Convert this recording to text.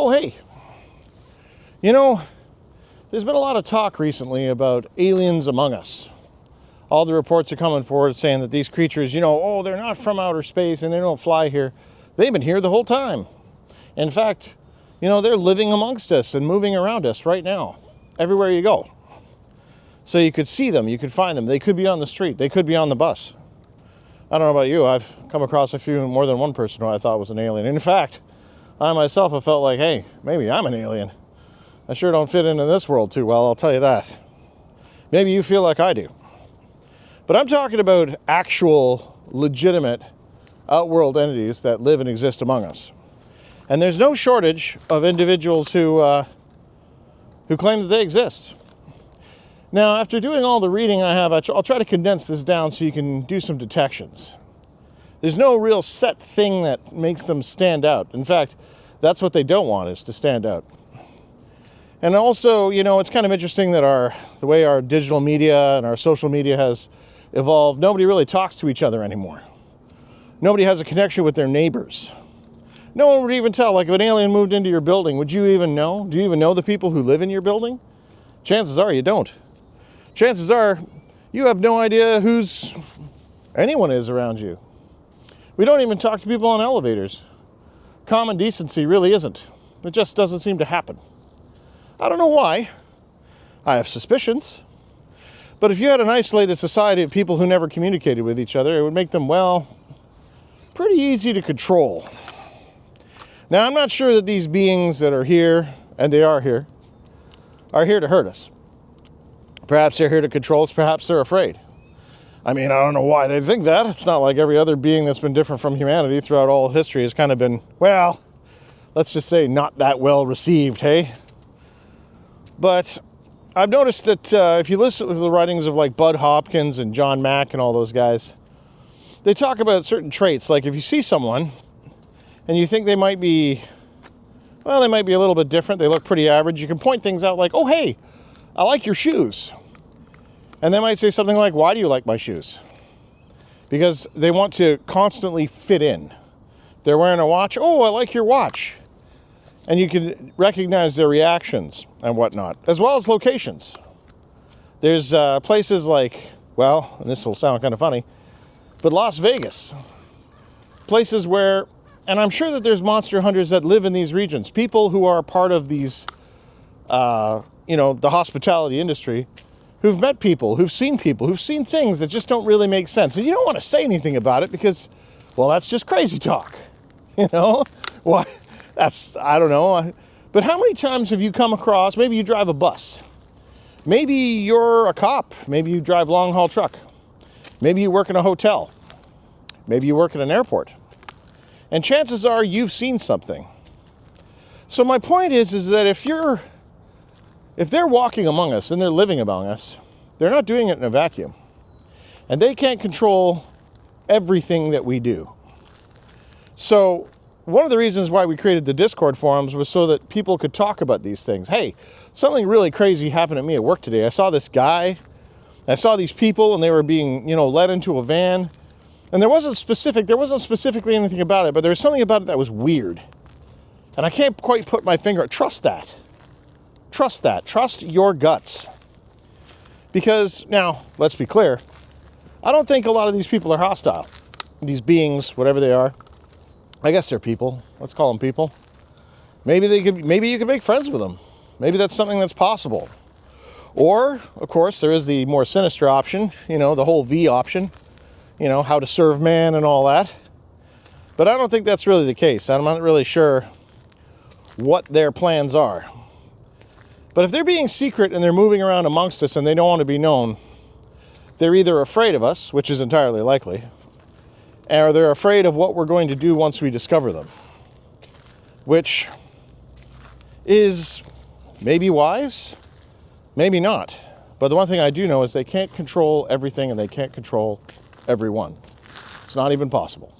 Oh, hey, you know, there's been a lot of talk recently about aliens among us. All the reports are coming forward saying that these creatures, they're not from outer space and they don't fly here. They've been here the whole time. In fact, they're living amongst us and moving around us right now, everywhere you go. So you could see them, you could find them. They could be on the street, they could be on the bus. I don't know about you, I've come across more than one person who I thought was an alien. In fact, I myself have felt like, hey, maybe I'm an alien. I sure don't fit into this world too well, I'll tell you that. Maybe you feel like I do. But I'm talking about actual, legitimate, outworld entities that live and exist among us. And there's no shortage of individuals who claim that they exist. Now, after doing all the reading I have, I'll try to condense this down so you can do some detections. There's no real set thing that makes them stand out. In fact, that's what they don't want, is to stand out. And also, it's kind of interesting that the way our digital media and our social media has evolved, nobody really talks to each other anymore. Nobody has a connection with their neighbors. No one would even tell, like if an alien moved into your building, would you even know? Do you even know the people who live in your building? Chances are you don't. Chances are you have no idea who's anyone is around you. We don't even talk to people on elevators. Common decency really isn't. It just doesn't seem to happen. I don't know why. I have suspicions. But if you had an isolated society of people who never communicated with each other, it would make them, pretty easy to control. Now, I'm not sure that these beings that are here, and they are here to hurt us. Perhaps they're here to control us, perhaps they're afraid. I don't know why they think that. It's not like every other being that's been different from humanity throughout all history has kind of been, let's just say not that well received, hey? But I've noticed that if you listen to the writings of like Bud Hopkins and John Mack and all those guys, they talk about certain traits. Like if you see someone and you think they might be a little bit different, they look pretty average, you can point things out like, oh, hey, I like your shoes. And they might say something like, why do you like my shoes? Because they want to constantly fit in. They're wearing a watch, oh, I like your watch. And you can recognize their reactions and whatnot, as well as locations. There's places like, and this will sound kind of funny, but Las Vegas. Places where, and I'm sure that there's monster hunters that live in these regions, people who are part of these, the hospitality industry, who've met people, who've seen things that just don't really make sense. And you don't want to say anything about it because, that's just crazy talk. What? I don't know. But how many times have you come across, maybe you drive a bus. Maybe you're a cop. Maybe you drive long haul truck. Maybe you work in a hotel. Maybe you work at an airport. And chances are you've seen something. So my point is that if they're walking among us and they're living among us, they're not doing it in a vacuum. And they can't control everything that we do. So one of the reasons why we created the Discord forums was so that people could talk about these things. Hey, something really crazy happened to me at work today. I saw this guy, I saw these people, and they were being, led into a van. And there wasn't specifically anything about it, but there was something about it that was weird. And I can't quite put my finger, trust that. Trust your guts. Because, now, let's be clear, I don't think a lot of these people are hostile. These beings, whatever they are. I guess they're people. Let's call them people. Maybe you could make friends with them. Maybe that's something that's possible. Or, of course, there is the more sinister option, the whole V option, how to serve man and all that. But I don't think that's really the case. I'm not really sure what their plans are. But if they're being secret and they're moving around amongst us and they don't want to be known, they're either afraid of us, which is entirely likely, or they're afraid of what we're going to do once we discover them, which is maybe wise, maybe not. But the one thing I do know is they can't control everything and they can't control everyone. It's not even possible.